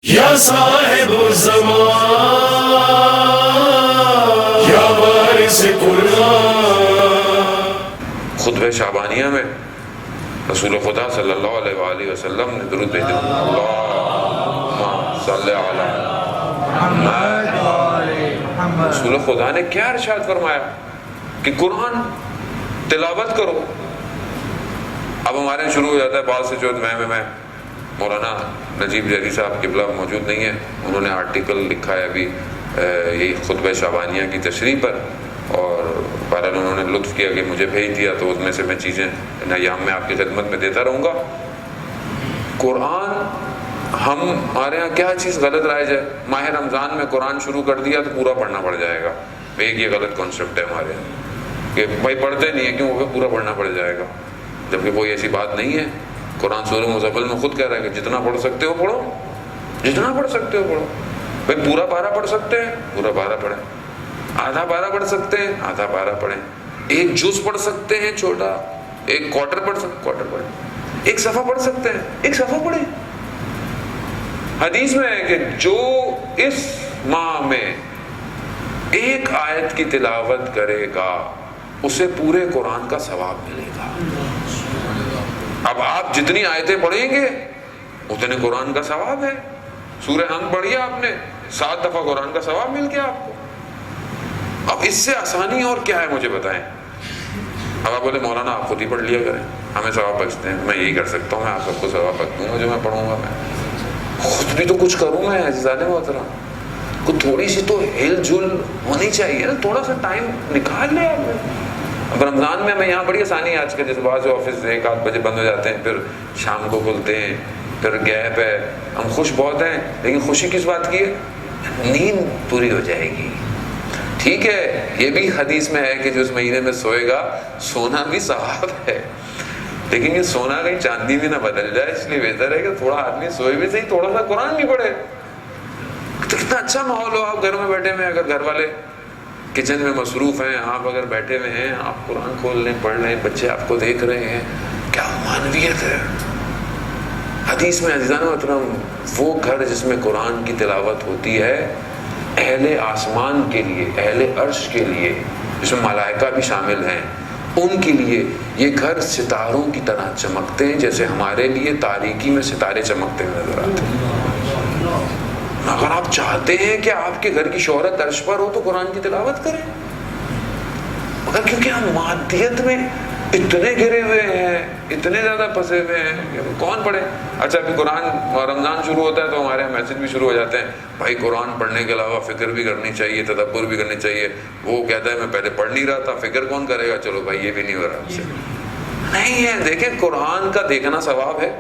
یا صاحب الزمان یا وارث قرآن۔ خطبہ شعبانیہ میں رسول خدا صلی اللہ علیہ وآلہ وسلم نے درود بھیجا، اللہم صلی علی محمد۔ رسول خدا نے کیا ارشاد فرمایا کہ قرآن تلاوت کرو۔ اب ہمارے شروع ہو جاتا ہے بعض سے جو میں مولانا نجیب جری صاحب قبلہ موجود نہیں ہے، انہوں نے آرٹیکل لکھا ہے ابھی یہی خطبہ شعبانیہ کی تشریح پر، اور بہرحال انہوں نے لطف کیا کہ مجھے بھیج دیا، تو اس میں سے میں چیزیں ایام میں آپ کی خدمت میں دیتا رہوں گا۔ قرآن ہمارے یہاں کیا چیز غلط رائج ہے، ماہ رمضان میں قرآن شروع کر دیا تو پورا پڑھنا پڑ جائے گا۔ ایک یہ غلط کانسیپٹ ہے ہمارے یہاں کہ بھائی پڑھتے نہیں ہیں کیوں، وہ پورا پڑھنا پڑ جائے گا، جبکہ کوئی ایسی بات نہیں ہے۔ قرآن سورہ مزمل میں خود کہہ رہا ہے کہ جتنا پڑھ سکتے ہو پڑھو، جتنا پڑھ سکتے ہو پڑھو۔ بھائی پورا پارہ پڑھ سکتے ہیں پورا پارہ پڑھیں، آدھا پارہ پڑھ سکتے ہیں آدھا پارہ پڑھیں، ایک جز پڑھ سکتے ہیں چھوٹا، ایک کوارٹر پڑھ سکتے کوارٹر پڑھیں، ایک صفحہ پڑھ سکتے ہیں ایک صفحہ پڑھیں۔ حدیث میں ہے کہ جو اس ماہ میں ایک آیت کی تلاوت کرے گا اسے پورے قرآن کا ثواب ملے گا۔ اب آپ جتنی آیتیں پڑھیں گے اتنے قرآن کا ثواب ہے۔ سورہ حمد پڑھی آپ نے 7 دفعہ قرآن کا ثواب مل گیا آپ کو۔ اب اس سے آسانی اور کیا ہے مجھے بتائیں۔ اب آپ بولے مولانا آپ خود ہی پڑھ لیا کریں، ہمیں ثواب بخشتے ہیں۔ میں یہی کر سکتا ہوں، میں آپ سب کو ثواب بخش دوں گا جو میں پڑھوں گا۔ میں خود بھی تو کچھ کروں میں عزیزان محترم، کو تھوڑی سی تو ہل جل ہونی چاہیے نا، تھوڑا سا ٹائم نکال لیں آپ۔ اب رمضان میں ہمیں یہاں بڑی آسانی ہے آج کل، جیسے بعض آفس 1-8 بجے بند ہو جاتے ہیں، پھر شام کو کھلتے ہیں، پھر گیپ ہے، ہم خوش بہت ہیں، لیکن خوشی کس بات کی ہے؟ نیند پوری ہو جائے گی۔ ٹھیک ہے، یہ بھی حدیث میں ہے کہ جو اس مہینے میں سوئے گا سونا بھی ثواب ہے، لیکن یہ سونا کہیں چاندی بھی نہ بدل جائے، اس لیے بہتر ہے کہ تھوڑا آدمی سوئے بھی صحیح، تھوڑا سا قرآن بھی پڑھے۔ تو کتنا اچھا ماحول ہو، آپ گھر میں بیٹھے ہوئے، اگر گھر والے کچن میں مصروف ہیں، آپ اگر بیٹھے ہوئے ہیں، آپ قرآن کھول لیں پڑھ لیں، بچے آپ کو دیکھ رہے ہیں، کیا معنویت ہے۔ حدیث میں عزیزان محترم وہ گھر جس میں قرآن کی تلاوت ہوتی ہے اہل آسمان کے لیے، اہل عرش کے لیے، جس میں ملائکہ بھی شامل ہیں، ان کے لیے یہ گھر ستاروں کی طرح چمکتے ہیں، جیسے ہمارے لیے تاریکی میں ستارے چمکتے ہوئے نظر آتے ہیں۔ اگر آپ چاہتے ہیں کہ آپ کے گھر کی شہرت عرش پر ہو تو قرآن کی تلاوت کریں، مگر کیونکہ ہم مادیت میں اتنے گرے ہوئے ہیں، اتنے زیادہ پھنسے ہوئے ہیں کہ کون پڑھے۔ اچھا ابھی قرآن رمضان شروع ہوتا ہے تو ہمارے یہاں میسج بھی شروع ہو جاتے ہیں، بھائی قرآن پڑھنے کے علاوہ فکر بھی کرنی چاہیے، تدبر بھی کرنی چاہیے۔ وہ کہتا ہے میں پہلے پڑھ نہیں رہا تھا، فکر کون کرے گا، چلو بھائی یہ بھی نہیں ہو رہا آپ سے۔ نہیں ہے، دیکھیں قرآن کا دیکھنا ثواب ہے،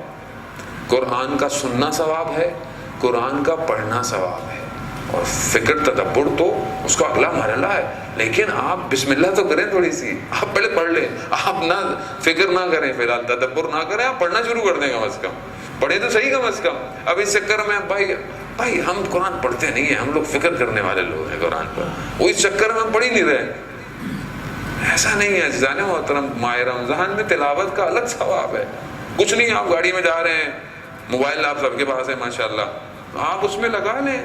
قرآن کا سننا ثواب ہے، قرآن کا پڑھنا ثواب ہے، اور فکر تدبر تو اس کا اگلا مرحلہ ہے۔ لیکن آپ بسم اللہ تو کریں تھوڑی سی، آپ پہلے پڑھ لیں، آپ نہ فکر نہ کریں، فی الحال تدبر نہ کریں، آپ پڑھنا شروع کر دیں کم از کم، پڑھیں تو صحیح کم از کم۔ اب اس چکر میں بھائی ہم قرآن پڑھتے نہیں ہیں، ہم لوگ فکر کرنے والے لوگ ہیں قرآن پر، وہ اس چکر میں ہم پڑھ ہی نہیں رہے۔ ایسا نہیں ہے عزیزان محترم، ماہ رمضان میں تلاوت کا الگ ثواب ہے۔ کچھ نہیں، آپ گاڑی میں جا رہے ہیں، موبائل آپ سب کے پاس ہے ماشاءاللہ، آپ اس میں لگا لیں،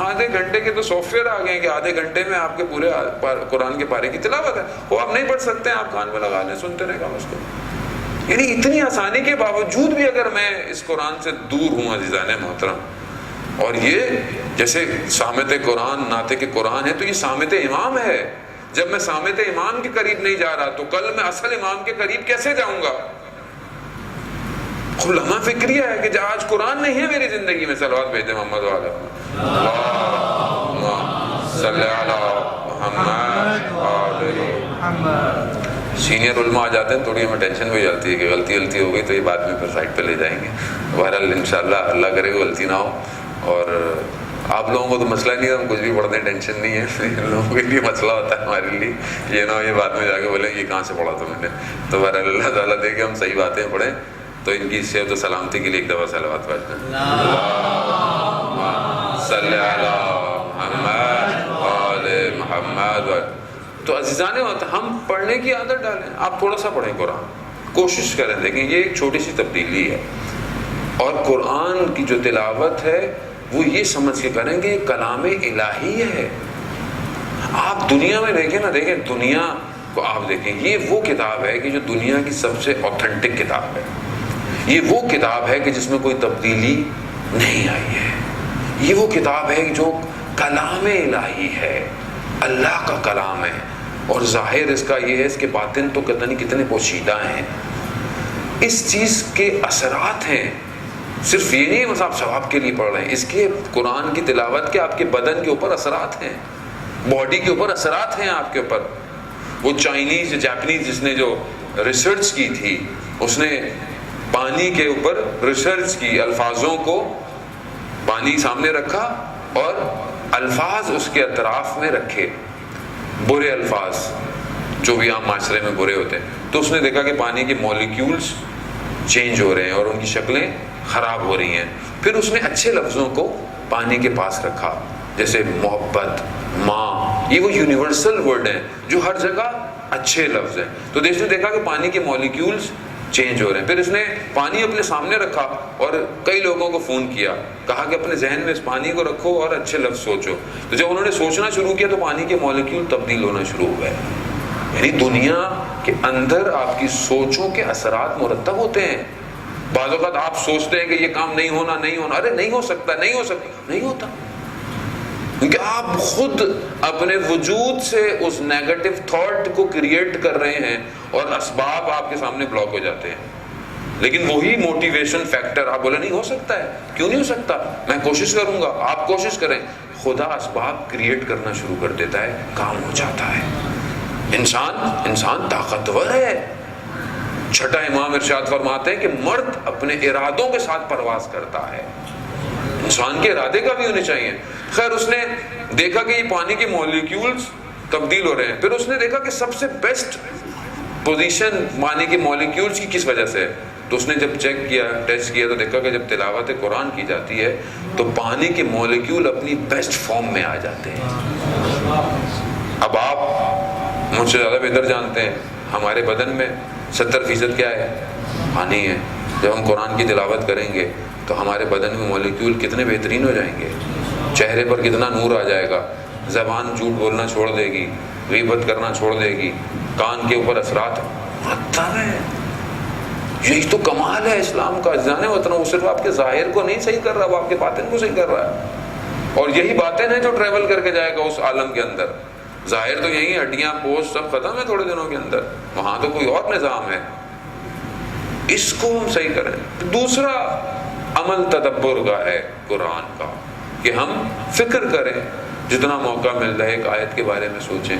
آدھے گھنٹے کے تو سافٹ ویئر آ گئے ہیں کہ آدھے گھنٹے میں آپ کے پورے قرآن کے پارے کی تلاوت ہے۔ وہ آپ نہیں پڑھ سکتے ہیں، آپ کان میں لگا لیں، سنتے رہیں گا اس کو۔ یعنی اتنی آسانی کے باوجود بھی اگر میں اس قرآن سے دور ہوں عزیزان محترم، اور یہ جیسے سامت قرآن ناطق قرآن ہے تو یہ سامت امام ہے، جب میں سامت امام کے قریب نہیں جا رہا تو کل میں اصل امام کے قریب کیسے جاؤں گا؟ لمحہ فکریہ ہے کہ آج قرآن نہیں ہے میری زندگی میں، صلوات بھیجتے محمد والا اللہم صلی علی محمد۔ سینئر علماء آ جاتے ہیں، تھوڑی ہمیں ٹینشن ہو جاتی ہے کہ غلطی ہو گئی تو یہ بعد میں پھر سائٹ پہ لے جائیں گے۔ بہرحال انشاءاللہ اللہ کرے کہ غلطی نہ ہو، اور آپ لوگوں کو تو مسئلہ نہیں ہے، ہم کچھ بھی پڑھتے ہیں ٹینشن نہیں ہے، لوگوں کے لیے مسئلہ ہوتا ہے ہمارے لیے، یہ نہ ہو یہ بعد میں جا کے بولیں یہ کہاں سے پڑھا تھا میں نے۔ تو بہرحال اللہ تعالیٰ دے کہ ہم صحیح باتیں پڑھیں، تو ان کی صحت و سلامتی کے لیے ایک دفعہ صلوات پڑھتے ہیں، اللہم صلی علی محمد وآل محمد۔ تو عزیزان ہم پڑھنے کی عادت ڈالیں، آپ تھوڑا سا پڑھیں قرآن، کوشش کریں، دیکھیں یہ ایک چھوٹی سی تبدیلی ہے۔ اور قرآن کی جو تلاوت ہے وہ یہ سمجھ کے کریں گے کلام الہی ہے۔ آپ دنیا میں دیکھیں نا، دیکھیں دنیا کو آپ دیکھیں، یہ وہ کتاب ہے کہ جو دنیا کی سب سے اوتھینٹک کتاب ہے، یہ وہ کتاب ہے کہ جس میں کوئی تبدیلی نہیں آئی ہے، یہ وہ کتاب ہے جو کلام الہی ہے، اللہ کا کلام ہے، اور ظاہر اس کا یہ ہے، اس کے باطن تو کتنے پوشیدہ ہیں، اس چیز کے اثرات ہیں۔ صرف یہ نہیں بس آپ ثواب کے لیے پڑھ رہے ہیں، اس کے قرآن کی تلاوت کے آپ کے بدن کے اوپر اثرات ہیں، باڈی کے اوپر اثرات ہیں آپ کے اوپر۔ وہ چائنیز جاپنیز جس نے جو ریسرچ کی تھی، اس نے پانی کے اوپر ریسرچ کی، الفاظوں کو پانی سامنے رکھا اور الفاظ اس کے اطراف میں رکھے، برے الفاظ جو بھی عام معاشرے میں برے ہوتے ہیں، تو اس نے دیکھا کہ پانی کے مالیکیولز چینج ہو رہے ہیں اور ان کی شکلیں خراب ہو رہی ہیں۔ پھر اس نے اچھے لفظوں کو پانی کے پاس رکھا، جیسے محبت، ماں، یہ وہ یونیورسل ورڈ ہیں جو ہر جگہ اچھے لفظ ہیں۔ تو اس نے دیکھا کہ پانی کے مالیکیولز چینج ہو رہے ہیں۔ پھر اس نے پانی اپنے سامنے رکھا اور کئی لوگوں کو فون کیا، کہا کہ اپنے ذہن میں اس پانی کو رکھو اور اچھے لفظ سوچو۔ تو جب انہوں نے سوچنا شروع کیا تو پانی کے مالیکیول تبدیل ہونا شروع ہو گئے۔ یعنی دنیا کے اندر آپ کی سوچوں کے اثرات مرتب ہوتے ہیں۔ بعض اوقات آپ سوچتے ہیں کہ یہ کام نہیں ہونا، ارے نہیں ہو سکتا، نہیں ہوتا، کیونکہ آپ خود اپنے وجود سے اس نیگیٹو تھاٹ کو کریٹ کر رہے ہیں اور اسباب آپ کے سامنے بلاک ہو جاتے ہیں۔ لیکن وہی موٹیویشن فیکٹر، آپ بولے نہیں ہو سکتا ہے، کیوں نہیں ہو سکتا، میں کوشش کروں گا، آپ کوشش کریں، خدا اسباب کریٹ کرنا شروع کر دیتا ہے، کام ہو جاتا ہے۔ انسان طاقتور ہے۔ چھٹا امام ارشاد فرماتے ہیں کہ مرد اپنے ارادوں کے ساتھ پرواز کرتا ہے، انسان کے ارادے کا بھی ہونے چاہیے۔ خیر اس نے دیکھا کہ یہ پانی کے مالیکیولز تبدیل ہو رہے ہیں، پھر اس نے دیکھا کہ سب سے بیسٹ پوزیشن پانی کے مالیکیولز کی کس وجہ سے ہے، تو اس نے جب چیک کیا، ٹیسٹ کیا، تو دیکھا کہ جب تلاوت قرآن کی جاتی ہے تو پانی کے مالیکیول اپنی بیسٹ فارم میں آ جاتے ہیں۔ اب آپ مجھ سے زیادہ بہتر جانتے ہیں ہمارے بدن میں 70% کیا ہے، پانی ہے۔ جب ہم قرآن کی تلاوت کریں گے تو ہمارے بدن میں مالیکیول کتنے بہترین ہو جائیں گے، چہرے پر کتنا نور آ جائے گا، زبان جھوٹ بولنا چھوڑ دے گی، غیبت کرنا چھوڑ دے گی، کان کے اوپر اثرات مرتب ہے۔ یہی تو کمال ہے اسلام کا، جانے وطن وہ صرف آپ کے ظاہر کو نہیں صحیح کر رہا، وہ آپ کے باطن کو صحیح کر رہا ہے، اور یہی باتیں ہیں جو ٹریول کر کے جائے گا اس عالم کے اندر۔ ظاہر تو یہی ہڈیاں پوسٹ سب ختم ہے تھوڑے دنوں کے اندر، وہاں تو کوئی اور نظام ہے، اس کو ہم صحیح کریں۔ دوسرا عمل تدبر کا ہے قرآن کا، کہ ہم فکر کریں، جتنا موقع ملتا ہے ایک آیت کے بارے میں سوچیں،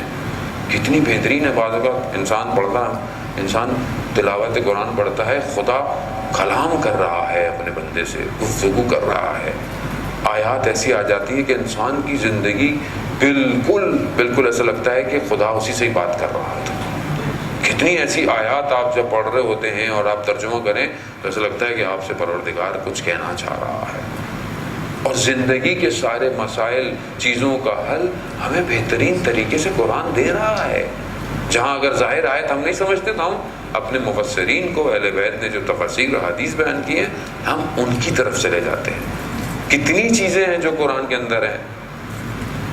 کتنی بہترین ہے۔ بعض اوقات انسان تلاوت قرآن پڑھتا ہے، خدا کلام کر رہا ہے اپنے بندے سے، گفتگو کر رہا ہے، آیات ایسی آ جاتی ہے کہ انسان کی زندگی بالکل ایسا لگتا ہے کہ خدا اسی سے ہی بات کر رہا تھا۔ کتنی ایسی آیات آپ جب پڑھ رہے ہوتے ہیں اور آپ ترجمہ کریں تو ایسا لگتا ہے کہ آپ سے پروردگار کچھ کہنا چاہ رہا ہے، اور زندگی کے سارے مسائل، چیزوں کا حل ہمیں بہترین طریقے سے قرآن دے رہا ہے۔ جہاں اگر ظاہر آیت ہم نہیں سمجھتے تو ہم اپنے مفسرین کو، اہل بیت نے جو تفاسیر حدیث بیان کی ہیں، ہم ان کی طرف چلے جاتے ہیں۔ کتنی چیزیں ہیں جو قرآن کے اندر ہیں۔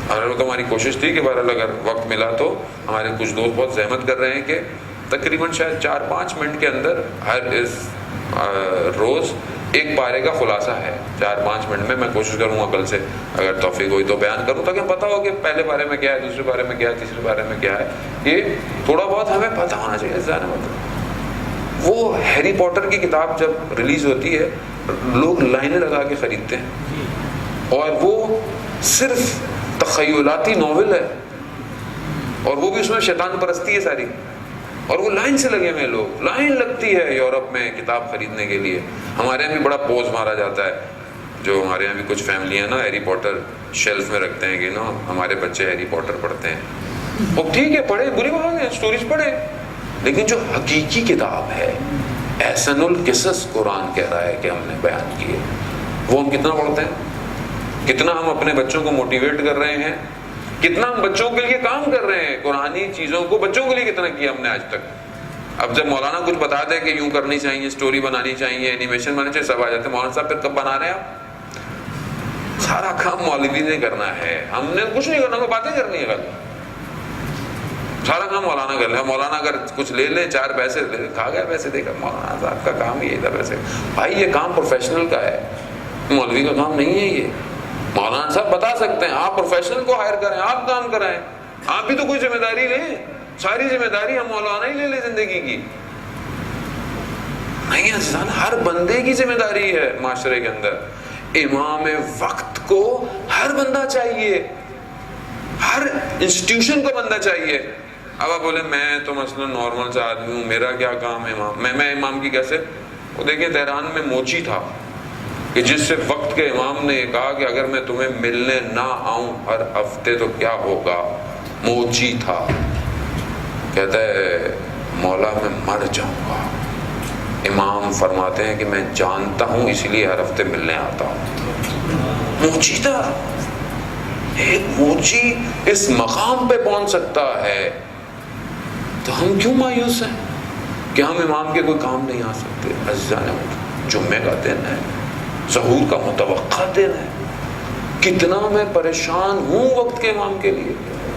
اور ہماری کوشش تھی کہ بہرحال اگر وقت ملا تو ہمارے کچھ دوست بہت زحمت کر رہے ہیں کہ تقریباً شاید 4-5 منٹ کے اندر ہر روز ایک پارے کا خلاصہ ہے، 4-5 منٹ میں کوشش کروں گا کل سے اگر توفیق ہوئی تو بیان کروں، تاکہ پتہ ہو کہ پہلے بارے میں کیا ہے، دوسرے بارے میں کیا ہے، تیسرے بارے میں کیا ہے۔ یہ تھوڑا بہت ہمیں پتہ ہونا چاہیے۔ ظاہر مطلب وہ ہیری پوٹر کی کتاب جب ریلیز ہوتی ہے لوگ لائنیں لگا کے خریدتے ہیں، اور وہ صرف تخیلاتی ناول ہے، اور وہ بھی اس میں شیطان پرستی ہے ساری، اور وہ لائن سے لگے ہوئے لوگ، لائن لگتی ہے یورپ میں کتاب خریدنے کے لیے۔ ہمارے یہاں بھی بڑا پوز مارا جاتا ہے، جو ہمارے یہاں بھی کچھ فیملی ہیں نا ہیری پوٹر شیلف میں رکھتے ہیں کہ نا ہمارے بچے ہیری پوٹر پڑھتے ہیں۔ وہ ٹھیک ہے، پڑھے، بری بات ہے، سٹوریز پڑھے، لیکن جو حقیقی کتاب ہے، احسن القصص قرآن کہہ رہا ہے کہ ہم نے بیان کی ہے، وہ ہم کتنا پڑھتے ہیں، کتنا ہم اپنے بچوں کو موٹیویٹ کر رہے ہیں، کتنا ہم بچوں کے لیے کام کر رہے ہیں، قرآنی چیزوں کو بچوں کے لیے کتنا کیا ہم نے آج تک۔ اب جب مولانا کچھ بتا دے کہ یوں کرنی چاہیے، سٹوری بنانی چاہیے، اینیمیشن بنانی چاہیے، سب آ جاتے ہیں، مولانا صاحب پھر کب بنا رہے ہیں آپ؟ سارا کام مولوی نے کرنا ہے، ہم نے کچھ نہیں کرنا، ہمیں باتیں کرنی ہے خالی، سارا کام مولانا کر لے. مولانا اگر کچھ لے لے، 4 پیسے کھا گیا پیسے دے کر، مولانا صاحب کا کام یہ تھا پیسے. بھائی یہ کام پروفیشنل کا ہے، مولوی کا کام نہیں ہے. یہ مولانا صاحب بتا سکتے ہیں، آپ پروفیشنل کو ہائر کریں، آپ کام کرائیں، آپ بھی تو کوئی ذمہ داری لیں. ساری ذمہ داری ہم مولانا ہی لے لے زندگی کی. نہیں عزیزان، ہر بندے کی ذمہ داری ہے معاشرے کے اندر. امام وقت کو ہر بندہ چاہیے، ہر انسٹیٹیوشن کو بندہ چاہیے. اب آپ بولے میں تو مثلا نارمل سا آدمی ہوں، میرا کیا کام ہے امام، میں امام کی کیسے؟ وہ دیکھیں تہران میں موچی تھا کہ جس سے وقت کے امام نے یہ کہا کہ اگر میں تمہیں ملنے نہ آؤں ہر ہفتے تو کیا ہوگا. موچی تھا، کہتا ہے مولا میں مر جاؤں گا. امام فرماتے ہیں کہ میں جانتا ہوں اس لیے ہر ہفتے ملنے آتا ہوں. موچی تھا. ایک موچی اس مقام پہ پہنچ سکتا ہے تو ہم کیوں مایوس ہیں کہ ہم امام کے کوئی کام نہیں آ سکتے؟ عزیزان، جمعے کا دن ہے، ظہور کا متوقع دن ہے، کتنا میں پریشان ہوں وقت کے امام کے لیے.